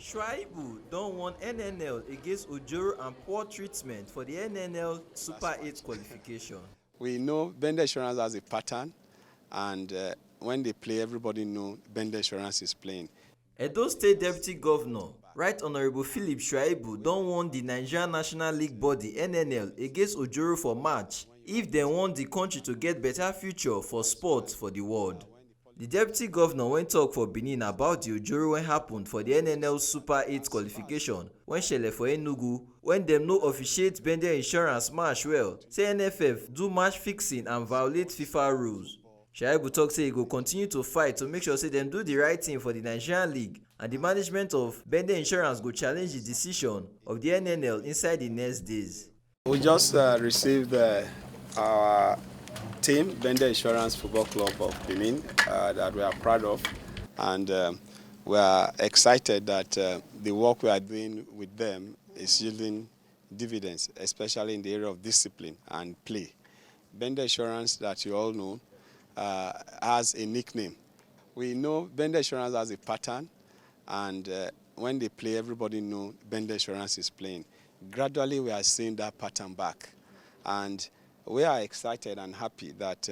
Shuaibu don warn NNL against ojoro and poor treatment for the NNL Super 8 qualification. We know Bender Insurance has a pattern, and when they play, everybody know Bender Insurance is playing. Edo State Deputy Governor, Right Honourable Philip Shuaibu don warn the Nigerian National League body NNL against ojoro for March if dem want the country to get better future for sport for the world. The Deputy Governor wen tok for Benin about the ojoro wey happen for the NNL Super 8 qualification wey shele for Enugu wen dem no officiate Bender Insurance match well, say NFF do match fixing and violate FIFA rules. Shuaibu tok say e go continue to fight to make sure say dem do the right thing for the Nigerian league, and the management of Bender Insurance go challenge the decision of the NNL inside the next days. We just received our team, Bender Insurance Football Club of Benin, that we are proud of, and we are excited that the work we are doing with them is yielding dividends, especially in the area of discipline and play. Bender Insurance, that you all know, has a nickname. We know Bender Insurance has a pattern, and when they play, everybody know Bender Insurance is playing. Gradually, we are seeing that pattern back, and we are excited and happy that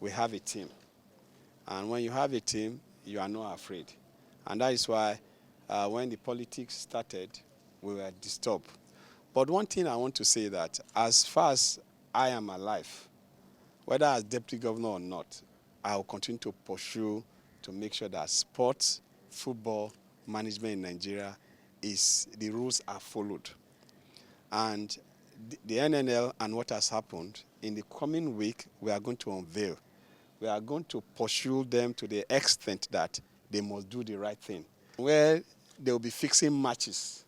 we have a team. And when you have a team, you are not afraid. And that is why when the politics started, we were disturbed. But one thing I want to say that as far as I am alive, whether as deputy governor or not, I will continue to pursue to make sure that sports, football, management in Nigeria, the rules are followed. And the NNL and what has happened, in the coming week, we are going to unveil. We are going to pursue them to the extent that they must do the right thing, where they will be fixing matches,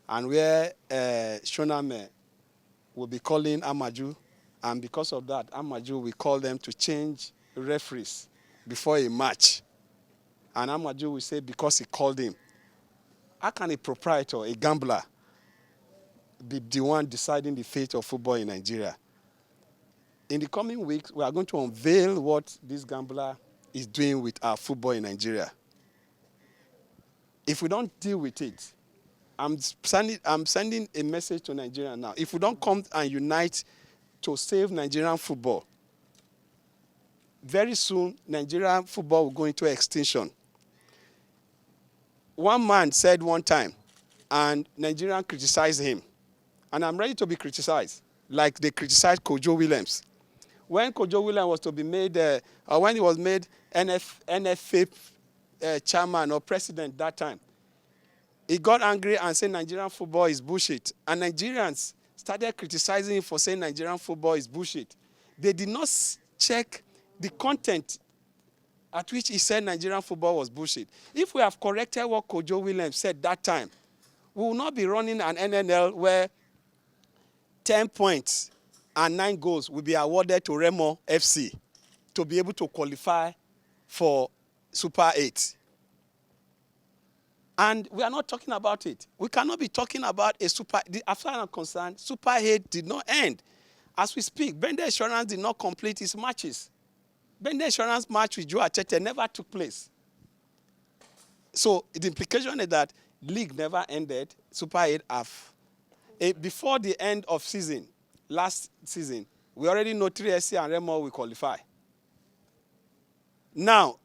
and where Shoname will be calling Amaju, and because of that, Amaju will call them to change referees before a match. And Amaju will say because he called him. How can a proprietor, a gambler, be the one deciding the fate of football in Nigeria? In the coming weeks, we are going to unveil what this gambler is doing with our football in Nigeria. If we don't deal with it, I'm sending a message to Nigeria now. If we don't come and unite to save Nigerian football, very soon Nigerian football will go into extinction. One man said one time, and Nigerians criticized him, and I'm ready to be criticized, like they criticized Kojo Williams. When Kojo Williams was to be made, or when he was made NFA chairman or president that time, he got angry and said Nigerian football is bullshit. And Nigerians started criticizing him for saying Nigerian football is bullshit. They did not check the content at which he said Nigerian football was bullshit. If we have corrected what Kojo Williams said that time, we will not be running an NNL where 10 points and 9 goals will be awarded to Remo FC to be able to qualify for Super 8. And we are not talking about it. We cannot be talking about a Super... As far as I'm concerned, Super 8 did not end. As we speak, Bender Insurance did not complete its matches. Bender Insurance match with Joe Achete never took place. So the implication is that league never ended. Super 8 have... Before the end of season, last season, we already know 3SC and Remo will qualify. Now,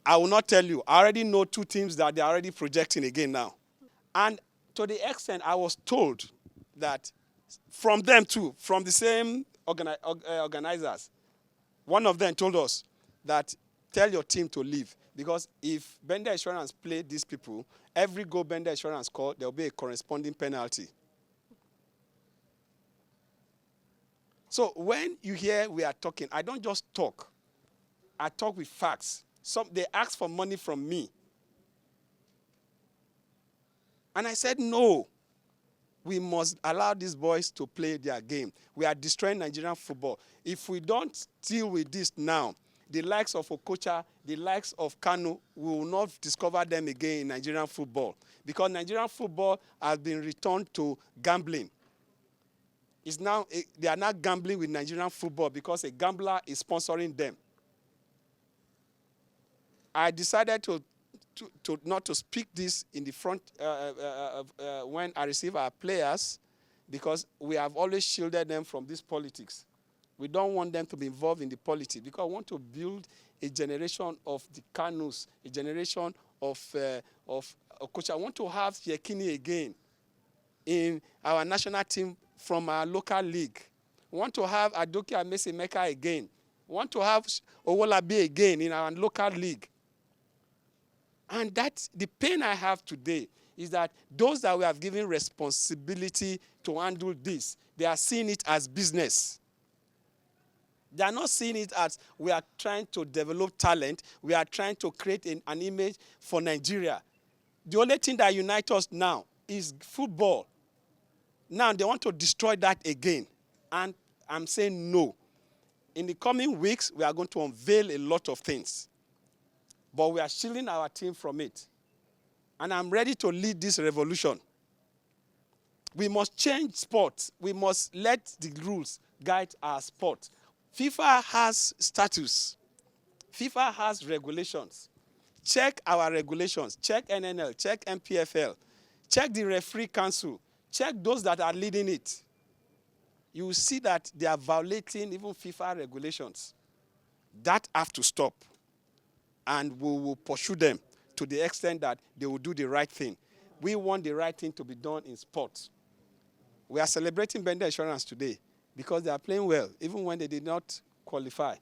I will not tell you. I already know 2 teams that they are already projecting again now. And to the extent I was told that from them too, from the same organizers, one of them told us that tell your team to leave. Because if Bender Insurance play these people, every goal Bender Insurance score, there will be a corresponding penalty. So when you hear we are talking, I don't just talk. I talk with facts. They asked for money from me. And I said, no. We must allow these boys to play their game. We are destroying Nigerian football. If we don't deal with this now, the likes of Okocha, the likes of Kanu, we will not discover them again in Nigerian football. Because Nigerian football has been returned to gambling. They are now gambling with Nigerian football because a gambler is sponsoring them. I decided to not to speak this in the front when I receive our players, because we have always shielded them from this politics. We don't want them to be involved in the politics, because we want to build a generation of the Kanus, a generation of coach. I want to have Yekini again in our national team from our local league. We want to have Adoke Amesemeka again. We want to have Owolabi again in our local league. And that's the pain I have today, is that those that we have given responsibility to handle this, they are seeing it as business. They are not seeing it as we are trying to develop talent. We are trying to create an image for Nigeria. The only thing that unites us now is football. Now they want to destroy that again. And I'm saying no. In the coming weeks, we are going to unveil a lot of things. But we are shielding our team from it. And I'm ready to lead this revolution. We must change sports. We must let the rules guide our sport. FIFA has status. FIFA has regulations. Check our regulations. Check NNL. Check MPFL. Check the referee council. Check those that are leading it. You will see that they are violating even FIFA regulations. That have to stop. And we will pursue them to the extent that they will do the right thing. We want the right thing to be done in sports. We are celebrating Bender Insurance today because they are playing well, even when they did not qualify.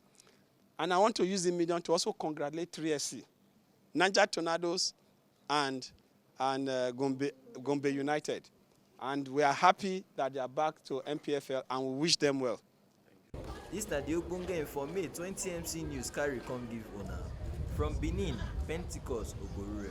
And I want to use the medium to also congratulate 3SC, Niger Tornadoes, and Gombe United. And we are happy that they are back to MPFL, and we wish them well. This na the ogbonge informate 20MC News carry come give una. From Benin, Pentecost, Oborure.